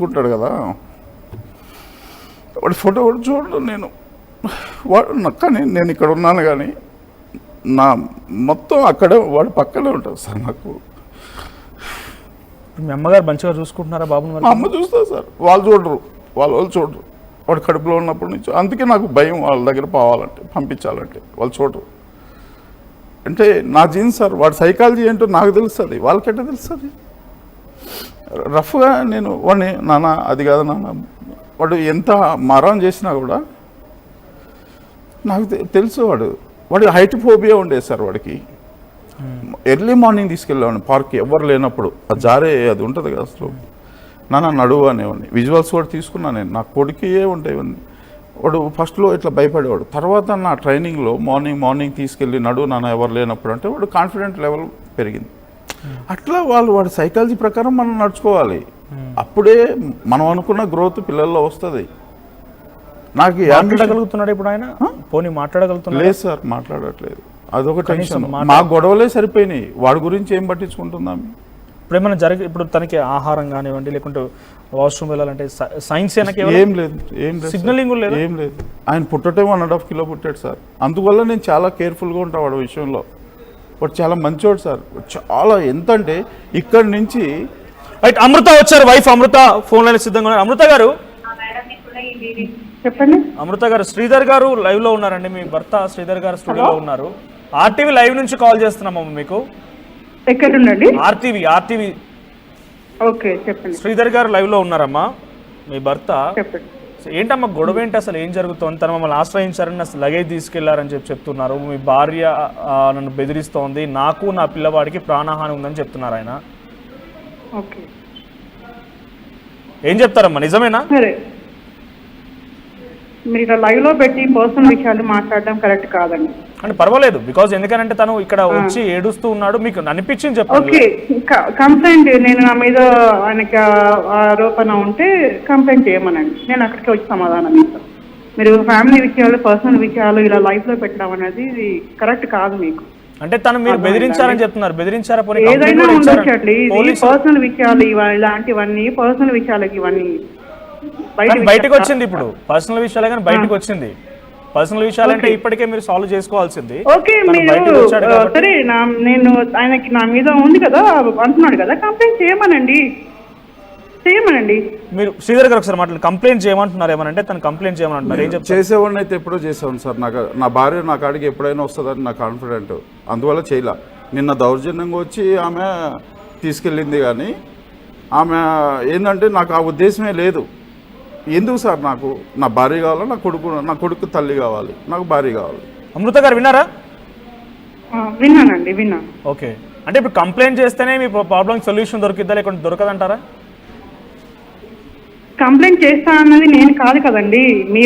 అనుకుంటాడు కదా, వాడి ఫోటో కూడా చూడడు నేను. వాడు కానీ నేను ఇక్కడ ఉన్నాను కానీ నా మొత్తం అక్కడే వాడు పక్కనే ఉంటాడు సార్. నాకు మీ అమ్మగారు మంచిగా చూసుకుంటున్నారా బాబుని? మా అమ్మ చూస్తారు సార్, వాళ్ళు చూడరు, వాళ్ళు చూడరు. వాడు కడుపులో ఉన్నప్పటి నుంచి అందుకే నాకు భయం వాళ్ళ దగ్గర పోవాలంటే, పంపించాలంటే. వాళ్ళు చూడరు. అంటే నా జీన్స్ సార్, వాడి సైకాలజీ ఏంటో నాకు తెలుస్తుంది, వాళ్ళకెట్ట తెలుస్తుంది? రఫ్గా నేను వాడిని నాన్న అది కాదు నాన్న, వాడు ఎంత మారం చేసినా కూడా నాకు తెలుసు. వాడు హైట్ ఫోబియా ఉండేది సార్ వాడికి. ఎర్లీ మార్నింగ్ తీసుకెళ్ళేవాడిని పార్క్కి, ఎవరు లేనప్పుడు. అది జారే అది ఉంటుంది కదా అసలు, నాన్న నడువు అనేవాడిని. విజువల్స్ కూడా తీసుకున్నాను నేను, నా కొడుకే ఉండేవన్నీ. వాడు ఫస్ట్లో ఇట్లా భయపడేవాడు. తర్వాత నా ట్రైనింగ్లో మార్నింగ్ తీసుకెళ్ళి నడువు నాన్న ఎవరు లేనప్పుడు అంటే వాడు కాన్ఫిడెంట్ లెవెల్ పెరిగింది. అట్లా వాడి సైకాలజీ ప్రకారం మనం నడుచుకోవాలి. అప్పుడే మనం అనుకున్న గ్రోత్ పిల్లల్లో వస్తుంది. నాకు మాట్లాడగలుగుతున్నాడు ఇప్పుడు ఆయన? పోనీ మాట్లాడగలుగుతున్నాడు? లేదు సార్, మాట్లాడట్లేదు. అదొక టెన్షన్. మా గొడవలే సరిపోయినాయి, వాడి గురించి ఏం పట్టించుకుంటున్నాం? ఇప్పుడు ఏమైనా ఇప్పుడు తనకి ఆహారం కానివ్వండి, లేకుంటే వాష్రూమ్ వెళ్ళాలంటే సైన్స్ ఏం లేదు, సిగ్నలింగ్ లేదు, ఏం లేదు. ఆయన పుట్టటే 1.5 కిలో పుట్టాడు సార్. అందువల్ల నేను చాలా కేర్ఫుల్గా ఉంటాను వాడి విషయంలో. వాడు చాలా మంచివాడు సార్, చాలా. ఎంత అంటే ఇక్కడి నుంచి రైట్. అమృత వచ్చారు, వైఫ్ అమృత ఫోన్ లైన్ సిద్ధంగా ఉన్నారు. అమృత గారు చెప్పండి. అమృత గారు, శ్రీధర్ గారు లైవ్ లో ఉన్నారండి. మీ భర్త శ్రీధర్ గారు స్టూడియోలో ఉన్నారు. ఆర్టీవీ లైవ్ నుంచి కాల్ చేస్తున్నామమ్మ మీకు. ఎక్కడుండండి? ఆర్టీవీ. ఓకే చెప్పండి. శ్రీధర్ గారు లైవ్ లో ఉన్నారమ్మా. మీ భర్త చెప్పండి. ఏంటమ్మా గొడవ ఏంటి, అసలు ఏం జరుగుతుంది? తను మమ్మల్ని ఆశ్రయించారని, అసలు లగేజ్ తీసుకెళ్లారని చెప్తున్నారు. మీ భార్య నన్ను బెదిరిస్తోంది, నాకు నా పిల్లవాడికి ప్రాణహాని ఉందని చెప్తున్నారు ఆయన. ఓకే, ఏం చెప్తారమ్మా, నిజమేనా? సరే, మీరు ఇలా లైవ్ లో పెట్టి పర్సనల్ విషయాలు మాట్లాడడం కరెక్ట్ కాదండి. అంటే పర్వాలేదు, బికాజ్ ఎందుకంటే తను ఇక్కడ వచ్చి ఏడుస్తూ ఉన్నాడు, మీకు అనిపించింది చెప్పండి. ఓకే, కంప్లైంట్ నేను నా మీద ఆయనకి ఆరోపణ ఉంటే కంప్లైంట్ చేయమనండి, నేను అక్కడికి వచ్చి సమాధానం ఇస్తాను. మీరు ఫ్యామిలీ విషయాలు, పర్సనల్ విషయాలు ఇలా లైఫ్ లో పెట్టడం అనేది కరెక్ట్ కాదు మీకు. అంటే తను మీరు బెదిరించారని చెప్తున్నారు, బెదిరించారా? ఏదైనా ఉండొచ్చండి, పర్సనల్ విషయాలు ఇలాంటివన్నీ పర్సనల్ విషయాలకి ఇవన్నీ బయటకు వచ్చింది. ఇప్పుడు పర్సనల్ విషయాలే కానీ బయటకు వచ్చింది. పర్సనల్ విషయాలంటే ఇప్పటికే మీరు సాల్వ్ చేసుకోవాల్సింది. ఓకే, మీరు సరే, నేను ఆయనకి నా మీద ఉంది కదా అంటున్నాడు కదా, కంప్లైంట్ చేయమనండి. మీరు శ్రీధర్ గారు ఒకసారి మాట్లాడు. కంప్లైంట్ చేయమంటున్నారు ఏమనంటే, తను కంప్లైంట్ చేయమంటున్నారు. ఏం చెప్తారు? చేసేవాడిని అయితే ఎప్పుడో చేసేవాడిని సార్. నా భార్య నా కాడికి ఎప్పుడైనా వస్తుందని నా కాన్ఫిడెంట్, అందువల్ల చేయలే. నిన్న దౌర్జన్యంగా వచ్చి ఆమె తీసుకెళ్ళింది, కానీ ఆమె ఏంటంటే నాకు ఆ ఉద్దేశమే లేదు. ఎందుకు సార్, నాకు నా భార్య కావాలి, నా కొడుకు తల్లి కావాలి, నాకు భార్య కావాలి. అమృత గారు విన్నారా? విన్నానండి, విన్నాను. ఓకే, అంటే ఇప్పుడు కంప్లైంట్ చేస్తేనే మీ ప్రాబ్లం సొల్యూషన్ దొరికిద్దా, లేకుంటే దొరకదంటారా? కంప్లైంట్ చేస్తా అన్నది నేను కాదు కదండి, మీ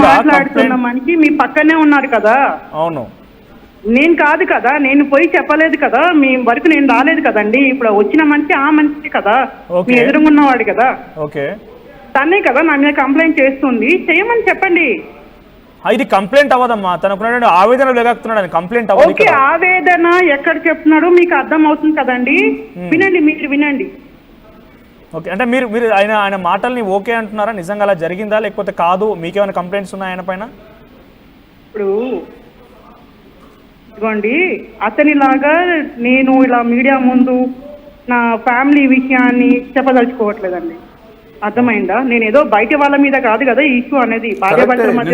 మాట్లాడుతున్న మనిషి మీ పక్కనే ఉన్నారు కదా. అవును, నేను కాదు కదా, నేను పోయి చెప్పలేదు కదా, మీ వరకు నేను రాలేదు కదండి. ఇప్పుడు వచ్చిన మనిషి ఆ మనిషి కదా, మీ ఎదురుగున్నవాడు కదా. ఓకే, తనే కదా నా మీద కంప్లైంట్ చేస్తుంది, చేయమని చెప్పండి. ఇది కంప్లైంట్ అవ్వదమ్మా, తనకు ఆవేదన లేకపోతున్నాడు, కంప్లైంట్ అవ్వదు. ఓకే, ఆవేదన ఎక్కడ చెప్తున్నాడో మీకు అర్థం అవుతుంది కదండి, వినండి, మీరు వినండి. ఓకే, అంటే మీరు ఆయన మాటల్ని ఓకే అంటున్నారా? నిజంగా అలా జరిగిందా, లేకపోతే కాదు, మీకేమైనా కంప్లైంట్స్ ఉన్నాయా ఆయన పైన? ఇప్పుడు ఇదిగోండి, అతనిలాగా నేను ఇలా మీడియా ముందు నా ఫ్యామిలీ విషయాన్ని చెప్పదలుచుకోవట్లేదండి, అర్థమైందా? నేను ఏదో బయట వాళ్ళ మీద కాదు కదా ఈ ఇష్యూ అనేది, భార్యాభర్తల మధ్య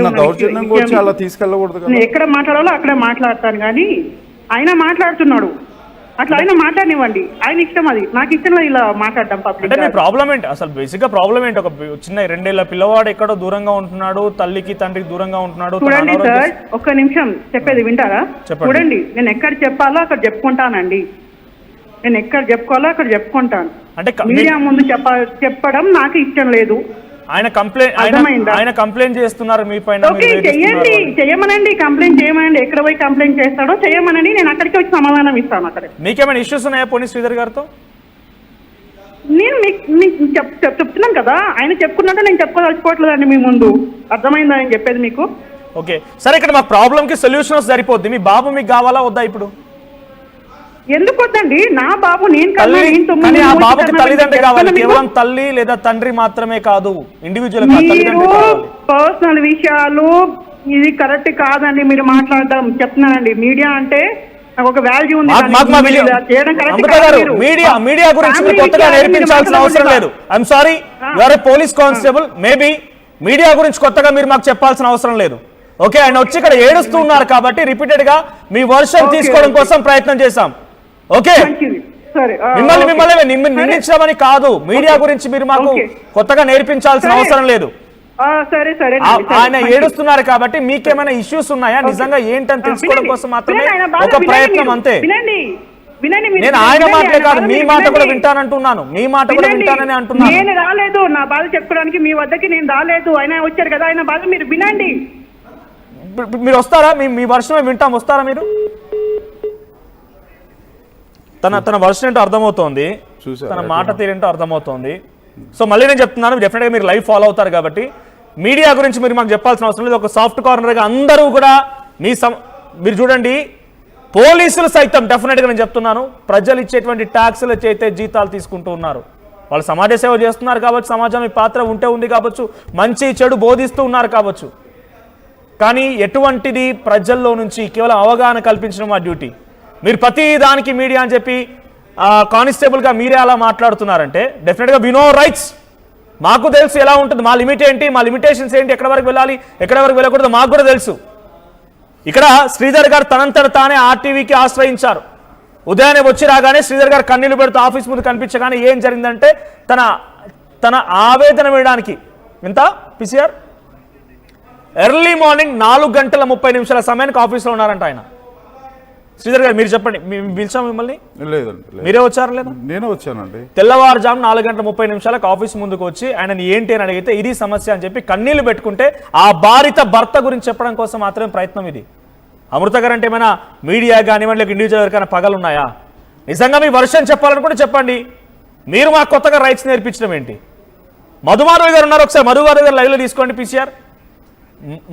ఎక్కడ మాట్లాడాలో అక్కడే మాట్లాడతాను, కానీ ఆయన మాట్లాడుతున్నాడు, అట్లా ఆయన మాట్లాడనివ్వండి, ఆయన ఇష్టం, అది నాకు ఇష్టం ఇలా మాట్లాడడం. అంటే మీ ప్రాబ్లం ఏంటి అసలు? బేసిక్ గా ప్రాబ్లం ఏంటి? ఒక చిన్న 2 ఏళ్ల పిల్లవాడు ఎక్కడో దూరంగా ఉంటున్నాడు, తల్లికి తండ్రికి దూరంగా ఉంటున్నాడు. చూడండి సార్, ఒక్క నిమిషం చెప్పేది వింటారా? చూడండి, నేను ఎక్కడ చెప్పాలో అక్కడ చెప్పుకుంటానండి, నేను ఎక్కడ చెప్పుకోవాలో అక్కడ చెప్పుకుంటాను. అంటే మీడియా ముందు చెప్పడం నాకు ఇష్టం లేదు. ఆయన కంప్లైంట్ చేస్తున్నారు మీ పైన. చెయ్యండి, చేయమనండి, కంప్లైంట్ చేయమనండి, ఎక్కడ పోయి కంప్లైంట్ చేస్తాడో చేయమనండి, నేను అక్కడికి వచ్చి సమాధానం ఇస్తాను. అక్కడ మీకేమైనా ఇష్యూస్ ఉన్నాయా పోనీ శ్రీధర్ గారితో? నేను మీకు చెప్తున్నాను కదా, ఆయన చెప్పుకున్నట్టు నేను చెప్పుకోదలుచుకోవట్లేదండి మీ ముందు, అర్థమైందా నేను చెప్పేది మీకు? ఓకే, సరే, ఇక్కడ మా ప్రాబ్లం కి సొల్యూషన్ సరిపోద్ది. మీ బాబు మీకు కావాలా వద్దా? ఇప్పుడు ఎందుకు వద్దండి? నా బాబు నేను కన్నా తల్లి నేను 9 కానీ ఆ నెలలు బాబుకి కన్నా తల్లిదండ్రి నేను కావాలి, చెప్తాను కేవలం మీకు. తల్లి లేదా తండ్రి మాత్రమే కాదు, ఇండివిజువల్ మీరు పర్సనల్ విషయాలు ఇది కరెక్ట్ కాదండి మీరు మాట్లాడడం. చెప్తున్నానండి, మీడియా అంటే నాకు ఒక వాల్యూ ఉంది. మీడియా గురించి మీరు కొత్తగా నేర్పించాల్సిన అవసరం లేదు. I'm sorry, you are a police constable, maybe media గురించి కొత్తగా మీరు మాకు చెప్పాల్సిన అవసరం లేదు. ఓకే, ఆయన వచ్చి ఇక్కడ ఏడుస్తూ ఉన్నారు కాబట్టి రిపీటెడ్ గా మీ వర్షన్ తీసుకోవడం కోసం ప్రయత్నం చేశాం. ఓకే, మిమ్మల్ని నిందించమని కాదు, మీడియా గురించి మీరు మాకు కొత్తగా నేర్పించాల్సిన అవసరం లేదు. సరే సరే, ఆయన ఏడుస్తున్నారు కాబట్టి మీకేమైనా ఇష్యూస్ ఉన్నాయా నిజంగా ఏంటని తెలుసుకోవడం కోసం మాత్రమే ఒక ప్రయత్నం, అంతే. నేను ఆయన మాటలే కాదు మీ మాట కూడా వింటానంటున్నాను, మీ మాట కూడా వింటానని అంటున్నాను. నేను రాలేదు నా బాధ చెప్పుకోవడానికి, మీ వద్దకి నేను రాలేదు, ఆయన వచ్చారు కదా, ఆయన బాధ మీరు వినండి. మీరు వస్తారా? మీ వర్షమే వింటాం, వస్తారా మీరు? తన వర్షన్ ఏంటో అర్థమవుతోంది, తన మాట తీరేంటో అర్థమవుతోంది. సో మళ్ళీ నేను చెప్తున్నాను, డెఫినెట్గా మీరు లైవ్ ఫాలో అవుతారు కాబట్టి మీడియా గురించి మీరు మాకు చెప్పాల్సిన అవసరం లేదు. ఒక సాఫ్ట్ కార్నర్గా అందరూ కూడా మీరు చూడండి, పోలీసులు సైతం డెఫినెట్గా నేను చెప్తున్నాను, ప్రజలు ఇచ్చేటువంటి ట్యాక్సులు చేతే జీతాలు తీసుకుంటూ ఉన్నారు. వాళ్ళు సమాజ సేవ చేస్తున్నారు కావచ్చు, సమాజం ఈ పాత్ర ఉంది కావచ్చు, మంచి చెడు బోధిస్తూ ఉన్నారు కావచ్చు. కానీ ఎటువంటిది ప్రజల్లో నుంచి కేవలం అవగాహన కల్పించడం మా డ్యూటీ. మీరు ప్రతి దానికి మీడియా అని చెప్పి కానిస్టేబుల్గా మీరే అలా మాట్లాడుతున్నారంటే డెఫినెట్గా వి నో రైట్స్. మాకు తెలుసు ఎలా ఉంటుంది, మా లిమిట్ ఏంటి, మా లిమిటేషన్స్ ఏంటి, ఎక్కడ వరకు వెళ్ళాలి, ఎక్కడ వరకు వెళ్ళకూడదు మాకు కూడా తెలుసు. ఇక్కడ శ్రీధర్ గారు తనంతట తానే ఆర్టీవీకి ఆశ్రయించారు. ఉదయాన్నే వచ్చి రాగానే శ్రీధర్ గారు కన్నీళ్లు పెడుతూ ఆఫీస్ ముందు కనిపించగానే ఏం జరిగిందంటే తన ఆవేదన వేయడానికి ఇంత పిసిఆర్ ఎర్లీ మార్నింగ్ 4:30 సమయానికి ఆఫీస్లో ఉన్నారంట ఆయన. శ్రీధర్ గారు మీరు చెప్పండి, పిలిచాం మిమ్మల్ని? లేదండి, మీరే వచ్చారు లేదా? నేనే వచ్చానండి. తెల్లవారుజాము 4:30 ఆఫీస్ ముందుకు వచ్చి ఆయనని ఏంటి అని అడిగితే ఇది సమస్య అని చెప్పి కన్నీళ్లు పెట్టుకుంటే ఆ బాధిత భర్త గురించి చెప్పడం కోసం మాత్రమే ప్రయత్నం ఇది. అమృత గారు అంటే ఏమైనా మీడియా కానివ్వండి, లేక ఇండివిజువల్ ఎవరికైనా పగలున్నాయా? నిజంగా మీ వర్షన్ చెప్పాలనుకుంటే చెప్పండి. మీరు మాకు కొత్తగా రైట్స్ నేర్పించడం ఏంటి? మధుమాధవ్ గారు ఉన్నారు, ఒకసారి మధుమాధవ్ గారు లైవ్లో తీసుకోండి. పిసిఆర్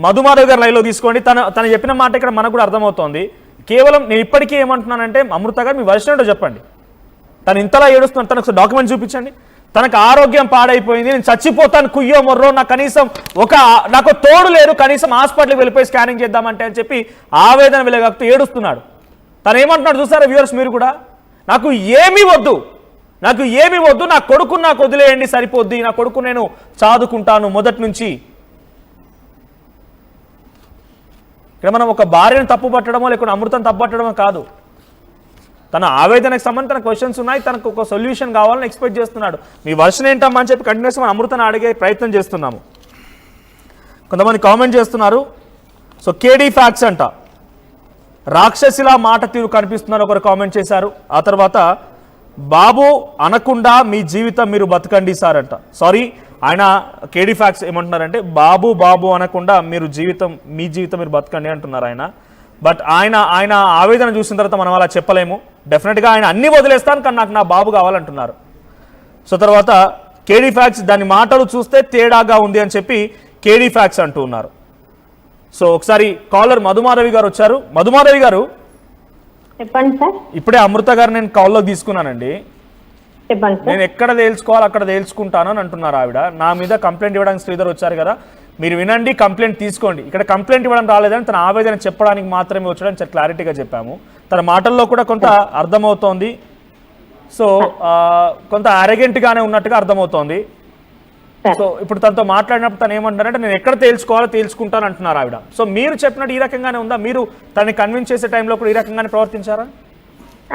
మధుమాధవ్ గారు లైవ్లో తీసుకోండి. తను చెప్పిన మాట ఇక్కడ మనకు కూడా అర్థమవుతోంది. కేవలం నేను ఇప్పటికీ ఏమంటున్నానంటే అమృత గారు మీ వర్షన్ ఏంటో చెప్పండి. తను ఇంతలా ఏడుస్తున్నాను, తనకు డాక్యుమెంట్ చూపించండి. తనకు ఆరోగ్యం పాడైపోయింది, నేను చచ్చిపోతాను కుయ్యో మొర్రో, నాకు కనీసం నాకు తోడు లేరు, కనీసం హాస్పిటల్కి వెళ్ళిపోయి స్కానింగ్ చేద్దామంటే అని చెప్పి ఆవేదన వెలగక్తూ ఏడుస్తున్నాడు. తను ఏమంటున్నాడు చూసారా వ్యూవర్స్ మీరు కూడా, నాకు ఏమీ వద్దు, నా కొడుకుని నాకు వదిలేయండి సరిపోద్ది, నా కొడుకు నేను చదువుకుంటాను మొదటి నుంచి. ఇక్కడ మనం ఒక భార్యను తప్పు పట్టడమో లేకుండా అమృతం తప్పు పట్టడమో కాదు, తన ఆవేదనకు సంబంధించి తన క్వశ్చన్స్ ఉన్నాయి, తనకు ఒక సొల్యూషన్ కావాలని ఎక్స్పెక్ట్ చేస్తున్నాడు. మీ వర్షన్ ఏంటమ్మా అని చెప్పి కంటిన్యూస్ మనం అమృతాన్ని అడిగే ప్రయత్నం చేస్తున్నాము. కొంతమంది కామెంట్ చేస్తున్నారు. సో కేడీ ఫ్యాక్ట్స్ అంట, రాక్షసిలా మాట తీరు కనిపిస్తున్నారు ఒకరు కామెంట్ చేశారు. ఆ తర్వాత బాబు అనకుండా మీ జీవితం మీరు బతకండి సార్ అంట. సారీ, ఆయన కేడీ ఫ్యాక్ట్స్ ఏమంటున్నారంటే బాబు అనకుండా మీ జీవితం మీరు బతకండి అంటున్నారు ఆయన. బట్ ఆయన ఆవేదన చూసిన తర్వాత మనం అలా చెప్పలేము. డెఫినెట్గా ఆయన అన్ని వదిలేస్తాను కానీ నాకు నా బాబు కావాలంటున్నారు. సో తర్వాత కేడీ ఫ్యాక్ట్స్ దాని మాటలు చూస్తే తేడాగా ఉంది అని చెప్పి కేడీ ఫ్యాక్ట్స్ అంటూ ఉన్నారు. సో ఒకసారి కాలర్ మధుమాధవి గారు వచ్చారు. మధుమాధవి గారు చెప్పండి సార్. ఇప్పుడే అమృత గారు నేను కాల్లో తీసుకున్నానండి. చెప్పండి సార్. నేను ఎక్కడ తేల్చుకోవాలి అక్కడ తేల్చుకుంటాను అని అంటున్నారు ఆవిడ. నా మీద కంప్లైంట్ ఇవ్వడానికి శ్రీధర్ వచ్చారు కదా, మీరు వినండి, కంప్లైంట్ తీసుకోండి. ఇక్కడ కంప్లైంట్ ఇవ్వడం రాలేదని తన ఆవేదన చెప్పడానికి మాత్రమే వచ్చాడని చాలా క్లారిటీగా చెప్పాము. తన మాటల్లో కూడా కొంత అర్థమవుతోంది. సో కొంత అరెగెంట్గానే ఉన్నట్టుగా అర్థమవుతోంది. సో ఇప్పుడు తనతో మాట్లాడినప్పుడు తను ఏమంటారంటే నేను ఎక్కడ తేల్చుకోవాలో తేల్చుకుంటాను అంటున్నారు ఆవిడ. సో మీరు చెప్పినట్టు ఈ రకంగానే ఉందా? మీరు తనని కన్విన్స్ చేసే టైంలో కూడా ఈ రకంగానే ప్రవర్తించారా?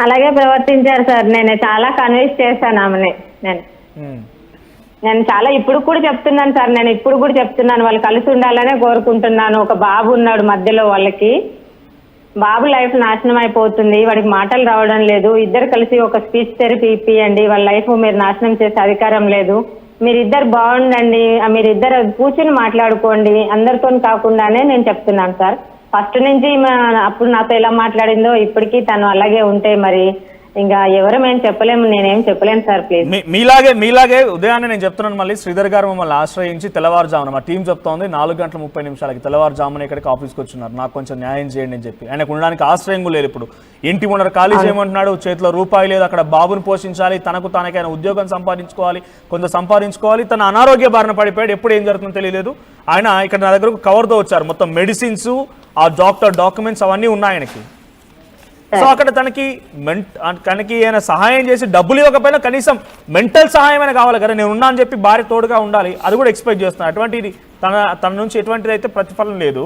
అలాగే ప్రవర్తించారు సార్. నేను చాలా కన్విన్స్ చేశాను ఆమెని. నేను చాలా ఇప్పుడు కూడా చెప్తున్నాను సార్, వాళ్ళు కలిసి ఉండాలనే కోరుకుంటున్నాను. ఒక బాబు ఉన్నాడు మధ్యలో, వాళ్ళకి బాబు లైఫ్ నాశనం అయిపోతుంది, వాడికి మాటలు రావడం లేదు. ఇద్దరు కలిసి ఒక స్పీచ్ థెరపీ ఇప్పియండి, వాళ్ళ లైఫ్ మీరు నాశనం చేసే అధికారం లేదు. మీరిద్దరు బాగుండండి, మీరిద్దరు కూర్చుని మాట్లాడుకోండి, అందరితో కాకుండానే నేను చెప్తున్నాను సార్. ఫస్ట్ నుంచి అప్పుడు నాతో ఎలా మాట్లాడిందో ఇప్పటికీ తను అలాగే ఉంటే మరి ఇంకా ఎవరమేం చెప్పలేము, నేనేం చెప్పలేను సార్. ప్లీజ్ మీలాగే ఉదయాన్నే నేను చెప్తున్నాను, మళ్ళీ శ్రీధర్ గారు మమ్మల్ని ఆశ్రయించి తెల్లవారుజామున మా టీం చెప్తోంది 4:30 తెల్లవారుజామున ఇక్కడికి ఆఫీస్కి వచ్చినారు, నాకు కొంచెం న్యాయం చేయండి అని చెప్పి. ఆయనకు ఉండడానికి ఆశ్రయం లేదు. ఇప్పుడు ఇంటి ముందర ఖాళీ చేయమంటున్నాడు, చేతిలో రూపాయి లేదు, అక్కడ బాబుని పోషించాలి, తనకైనా ఉద్యోగం సంపాదించుకోవాలి, కొంత సంపాదించుకోవాలి. తన అనారోగ్య బారిన పడిపోయాడు, ఎప్పుడు ఏం జరుగుతుందో తెలియలేదు. ఆయన ఇక్కడ నా దగ్గరకు కవర్తో వచ్చారు, మొత్తం మెడిసిన్స్, ఆ డాక్టర్ డాక్యుమెంట్స్ అవన్నీ ఉన్నాయి ఆయనకి. సో అక్కడ తనకి ఏమైనా సహాయం చేసి డబ్బులు ఇవ్వకపోయినా కనీసం మెంటల్ సహాయం అయినా కావాలి కదా. నేను ఉన్నా అని చెప్పి భార్య తోడుగా ఉండాలి, అది కూడా ఎక్స్పెక్ట్ చేస్తున్నాను. అటువంటిది తన నుంచి ఎటువంటిది అయితే ప్రతిఫలం లేదు.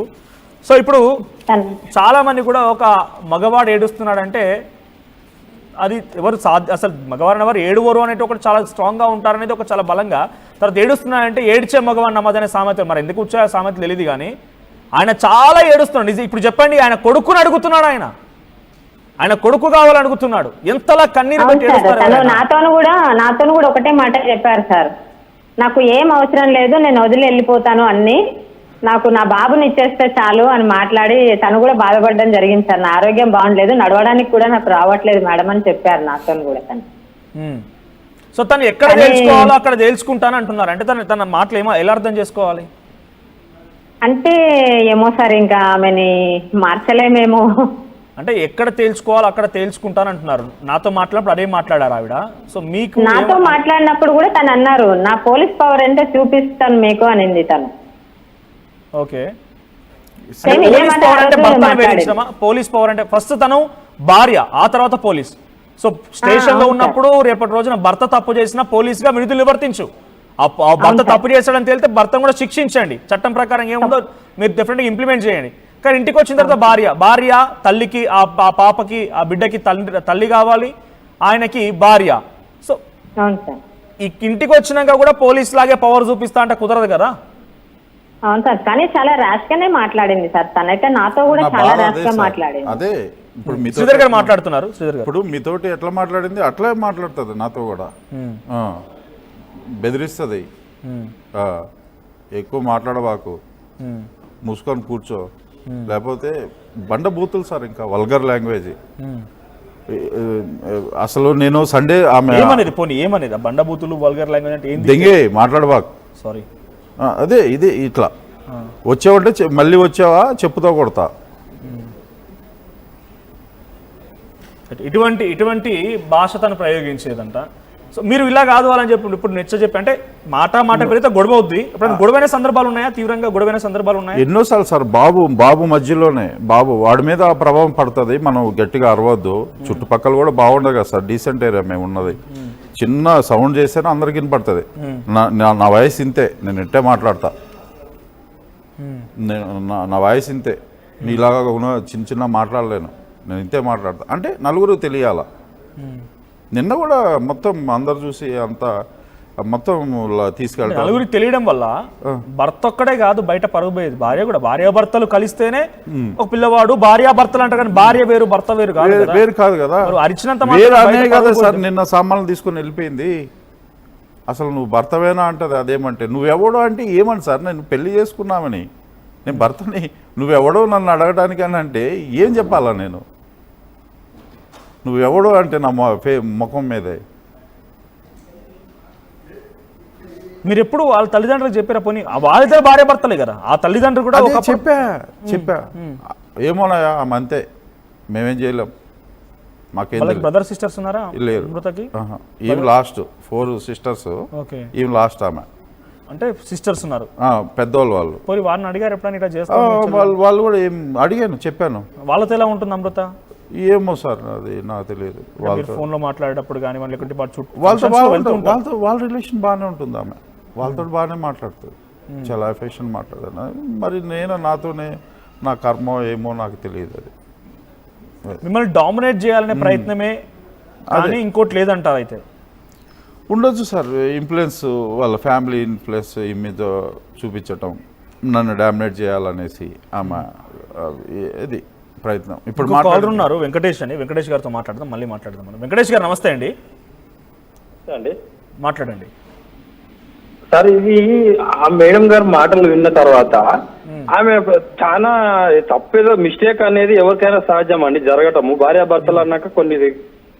సో ఇప్పుడు చాలా మంది కూడా ఒక మగవాడు ఏడుస్తున్నాడంటే అది ఎవరు అసలు మగవారిని ఎవరు ఏడువరు అనేది ఒకటి చాలా స్ట్రాంగ్గా ఉంటారనేది ఒక చాలా బలంగా. తర్వాత ఏడుస్తున్నాడంటే ఏడ్చే మగవాడిని నమ్మదనే సామెత, మరి ఎందుకు వచ్చాయో ఆ సామెత తెలియదు కానీ ఆయన చాలా ఏడుస్తున్నాడు. ఇప్పుడు చెప్పండి, ఆయన కొడుకుని అడుగుతున్నాడు, ఆయన కొడుకు కావాలనుకుంటున్నాడు. ఎంతలా కన్నీరు పెట్టి నాతోను కూడా ఒకటే మాట చెప్పారు సార్, నాకు ఏం అవసరం లేదు, నేను వదిలి వెళ్ళిపోతాను అన్ని, నాకు నా బాబుని ఇచ్చేస్తే చాలు అని మాట్లాడి తను కూడా బాధపడడం జరిగింది సార్. నా ఆరోగ్యం బాగుండలేదు, నడవడానికి కూడా నాకు రావట్లేదు మేడం అని చెప్పారు నాతో కూడా తను. సో తను ఎక్కడ తెలుసుకోవాలో అక్కడ తెలుసుకుంటాను అంటున్నారు. అంటే తన మాటలు ఎలా అర్థం చేసుకోవాలి అంటే ఏమో సార్, ఇంకా ఆమెని మార్చలేమేమో. అంటే ఎక్కడ తేల్చుకోవాలో అక్కడ తేల్చుకుంటాను అంటున్నారు. నాతో మాట్లాడినప్పుడు అదే మాట్లాడారు ఆవిడ. సో మీకు నాతో మాట్లాడినప్పుడు కూడా తను అన్నారు, నా పోలీస్ పవర్ అంటే చూపిస్తాను మీకు అనింది తను. ఓకే, పోలీస్ పవర్ అంటే ఫస్ట్ తను భార్య, ఆ తర్వాత పోలీస్. సో స్టేషన్ లో ఉన్నప్పుడు రేపటి రోజున భర్త తప్పు చేసినా పోలీస్ గా విడుదల నివర్తించు. ఆ భర్త తప్పు చేశాడని తేలితే భర్తను కూడా శిక్షించండి. చట్టం ప్రకారం ఏముందో మీరు డెఫినెట్ గా ఇంప్లిమెంట్ చేయండి. కానీ ఇంటికి వచ్చిన తర్వాత భార్య తల్లికి, ఆ పాపకి, ఆ బిడ్డకి తల్లి కావాలి, ఆయనకి భార్య. సో ఈ ఇంటికి వచ్చినాక కూడా పోలీస్ లాగే పవర్ చూపిస్తా అంటే కుదరదు కదా. అవును సార్, కానీ చాలా ర్యాష్ గానే మాట్లాడింది సార్ తనైతే, నాతో కూడా చాలా ర్యాష్ గా మాట్లాడింది. అదే ఇప్పుడు శ్రీధర్ గారు మాట్లాడుతున్నారు. శ్రీధర్ గారు ఇప్పుడు మీతోటి ఎట్లా మాట్లాడింది అట్లే మాట్లాడుతుంది నాతో కూడా. బెదిరిస్తుంది, ఎక్కువ మాట్లాడబాకు, మూసుకొని కూర్చో, లేకపోతే బండ బూతులు సార్, ఇంకా వల్గర్ లాంగ్వేజ్. అసలు నేను సండే ఆమె ఏమనేది బండ బూతులు వల్గర్ లాంగ్వేజ్ అంటే దెంగే మాట్లాడబాకు, సారీ అదే ఇది ఇట్లా వచ్చావంటే మళ్ళీ వచ్చావా చెప్పుతో కొడతా. ఇటువంటి భాష తను ప్రయోగించేదంట. సో మీరు ఇలా కాదు అని చెప్పి ఇప్పుడు నెచ్చ చెప్పి అంటే మాట పెరిగితే గొడవ అవుద్ది. ఇప్పుడు గొడవైన సందర్భాలు ఉన్నాయా? తీవ్రంగా గొడవైన సందర్భాలు ఉన్నాయా? ఎన్నోసార్లు సార్. బాబు మధ్యలోనే వాడి మీద ఆ ప్రభావం పడుతుంది. మనం గట్టిగా అరవద్దు. చుట్టుపక్కల కూడా బాగుండదు కదా సార్, డీసెంట్ ఏరియా మేము ఉన్నది. చిన్న సౌండ్ చేస్తేనే అందరికి వినపడుతుంది. నా వయసు ఇంతే, నేను ఇంటే మాట్లాడతా. నా వయసు ఇంతే, నీలాగా చిన్న మాట్లాడలేను, నేను ఇంతే మాట్లాడతా అంటే నలుగురు తెలియాల. నిన్న కూడా మొత్తం అందరు చూసి అంతా మొత్తం తీసుకెళ్తారు. నలుగురికి తెలియడం వల్ల భర్త ఒక్కడే కాదు బయట పరుగు పోయేది, భార్య కూడా. భార్యాభర్తలు కలిస్తేనే ఒక పిల్లవాడు. భార్యాభర్తలు అంటారు కానీ భార్య వేరు భర్త వేరు కాదు కదా. అరిచినంత కదా సార్. నిన్న సామాన్లు తీసుకుని వెళ్ళిపోయింది. అసలు నువ్వు భర్తవేనా అంటది. అదేమంటే నువ్వెవడో అంటే ఏమని సార్, నేను పెళ్లి చేసుకున్నామని, నేను భర్తని, నువ్వెవడో నన్ను అడగడానికి అని అంటే ఏం చెప్పాలా నేను? నువ్వెవడో అంటే నా ముఖం మీదే. మీరు ఎప్పుడు వాళ్ళ తల్లిదండ్రులకు చెప్పారా? పోనీ వాళ్ళిద్దరు భార్య భర్తలే కదా, ఆ తల్లిదండ్రులు కూడా చెప్పా ఏమోనాయా ఆమె అంతే, మేమేం చేయలేం. మాకేం బ్రదర్ సిస్టర్స్ ఉన్నారా? లేరు. ఈమె లాస్ట్ 4 సిస్టర్స్, ఈమె లాస్ట్ ఆమె. అంటే సిస్టర్స్ ఉన్నారు పెద్దవాళ్ళు. పోయి వారిని అడిగారు ఎప్పుడైనా ఇట్లా చేస్తారు? వాళ్ళు కూడా ఏం అడిగాను, చెప్పాను. వాళ్ళతో ఎలా ఉంటుంది అమృత? ఏమో సార్, అది నాకు తెలియదు. ఫోన్ లో మాట్లాడేటప్పుడు కానీ వాళ్ళ రిలేషన్ బాగానే ఉంటుంది. ఆమె వాళ్ళతో బాగానే మాట్లాడుతుంది, చాలా ఎఫెక్షన్ మాట్లాడదు. మరి నాతోనే నా కర్మ ఏమో నాకు తెలియదు. అది మిమ్మల్ని డామినేట్ చేయాలనే ప్రయత్నమే కానీ ఇంకోటి లేదంటారు. అయితే ఉండొచ్చు సార్, ఇన్ఫ్లుయెన్స్, వాళ్ళ ఫ్యామిలీ ఇన్ఫ్లుయెన్స్ ఈ మీద చూపించటం, నన్ను డామినేట్ చేయాలనేసి ఆమె ఇది ప్రయత్నం. ఇప్పుడు కాలర్ ఉన్నారు వెంకటేష్ అని, వెంకటేష్ గారితో మాట్లాడదాం, మళ్ళీ మాట్లాడదాం మనం. వెంకటేష్ గారు నమస్తే అండి. మాట్లాడండి సార్. ఇది ఆ మేడం గారు మాటలు విన్న తర్వాత ఆమె చాలా తప్పేదో మిస్టేక్ అనేది ఎవరికైనా సహజం అండి జరగటము. భార్యాభర్తలు అన్నాక కొన్ని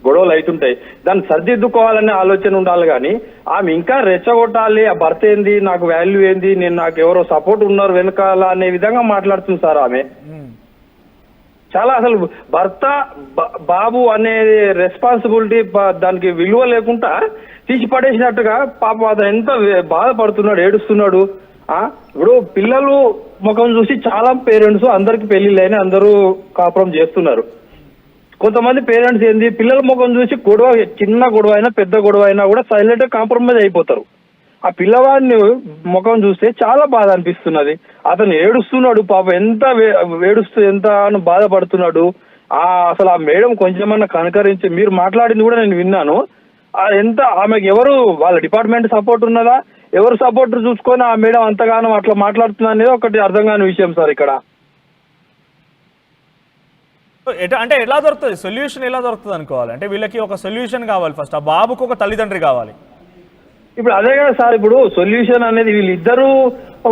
గొడవలు అవుతుంటాయి. దాన్ని సర్దిద్దుకోవాలనే ఆలోచన ఉండాలి కానీ ఆమె ఇంకా రెచ్చగొట్టాలి, ఆ భర్త ఏంది, నాకు వాల్యూ ఏంది, నేను నాకు ఎవరో సపోర్ట్ ఉన్నారు వెనకాల అనే విధంగా మాట్లాడుతుంది సార్ ఆమె. చాలా అసలు భర్త బాబు అనే రెస్పాన్సిబిలిటీ దానికి విలువ లేకుండా తీసి పడేసినట్టుగా పాపం అతను ఎంత బాధపడుతున్నాడు, ఏడుస్తున్నాడు. ఇప్పుడు పిల్లలు ముఖం చూసి చాలా పేరెంట్స్ అందరికి పెళ్లిళ్ళైనా అందరూ కాపురం చేస్తున్నారు. కొంతమంది పేరెంట్స్ ఏంది పిల్లల ముఖం చూసి గొడవ, చిన్న గొడవ అయినా పెద్ద గొడవ అయినా కూడా సైలెంట్ గా కాంప్రమైజ్ అయిపోతారు. ఆ పిల్లవాడిని ముఖం చూస్తే చాలా బాధ అనిపిస్తున్నది. అతను ఏడుస్తున్నాడు పాపం, ఎంత ఏడుస్తూ ఎంత బాధపడుతున్నాడు. అసలు ఆ మేడం కొంచెమన్నా కనకరించి, మీరు మాట్లాడింది కూడా నేను విన్నాను, ఎంత ఆమెకు ఎవరు వాళ్ళ డిపార్ట్మెంట్ సపోర్ట్ ఉన్నదా, ఎవరు సపోర్ట్ చూసుకొని ఆ మేడం అంతగానో అట్లా మాట్లాడుతున్నా అనేది ఒకటి అర్థం కాని విషయం సార్ ఇక్కడ. అంటే ఎలా దొరుకుతుంది సొల్యూషన్, ఎలా దొరుకుతుంది అనుకోవాలి అంటే వీళ్ళకి ఒక సొల్యూషన్ కావాలి. ఫస్ట్ ఆ బాబుకు ఒక తల్లిదండ్రి కావాలి. ఇప్పుడు అదే కదా సార్, ఇప్పుడు సొల్యూషన్ అనేది వీళ్ళిద్దరూ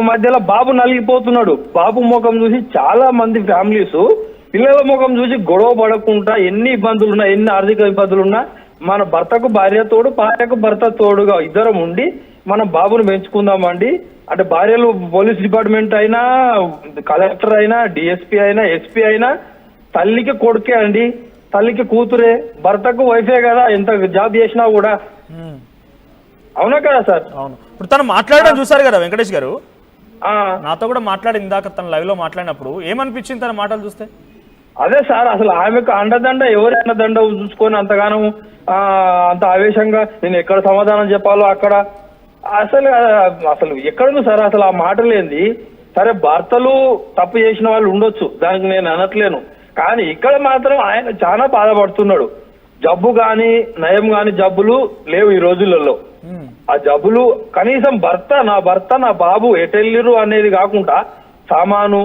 మధ్యలో బాబు నలిగిపోతున్నాడు. బాబు ముఖం చూసి చాలా మంది ఫ్యామిలీస్ పిల్లల ముఖం చూసి గొడవ పడకుండా ఎన్ని ఇబ్బందులున్నా, ఎన్ని ఆర్థిక ఇబ్బందులున్నా మన భర్తకు భార్య తోడు, భార్యకు భర్త తోడుగా ఇద్దరం ఉండి మనం బాబును పెంచుకుందామండి. అంటే భార్యలు పోలీస్ డిపార్ట్మెంట్ అయినా, కలెక్టర్ అయినా, డిఎస్పీ అయినా, ఎస్పీ అయినా తల్లికి కొడుకే అండి, తల్లికి కూతురే, భర్తకు వైఫే కదా ఎంత జాబ్ చేసినా కూడా. అవునా కదా సార్? అవును. ఇప్పుడు తను మాట్లాడడం చూసారు కదా వెంకటేష్ గారు, నాతో కూడా మాట్లాడింది ఇందాక తన లైవ్ లో మాట్లాడినప్పుడు. ఏమనిపించింది తన మాటలు చూస్తే? అదే సార్, అసలు ఆమెకు అండదండ ఎవరి అండదండ చూసుకొని అంతగానం అంత ఆవేశంగా నేను ఎక్కడ సమాధానం చెప్పాలో అక్కడ అసలు ఎక్కడుంది సార్ అసలు ఆ మాటలేంది? సరే భర్తలు తప్పు చేసిన వాళ్ళు ఉండొచ్చు, దానికి నేను అనట్లేను, కానీ ఇక్కడ మాత్రం ఆయన చాలా బాధపడుతున్నాడు. జబ్బు గాని నయం గాని జబ్బులు లేవు ఈ రోజులలో. ఆ జబ్బులు కనీసం నా భర్త నా బాబు ఎటెళ్ళిరు అనేది కాకుండా సామాను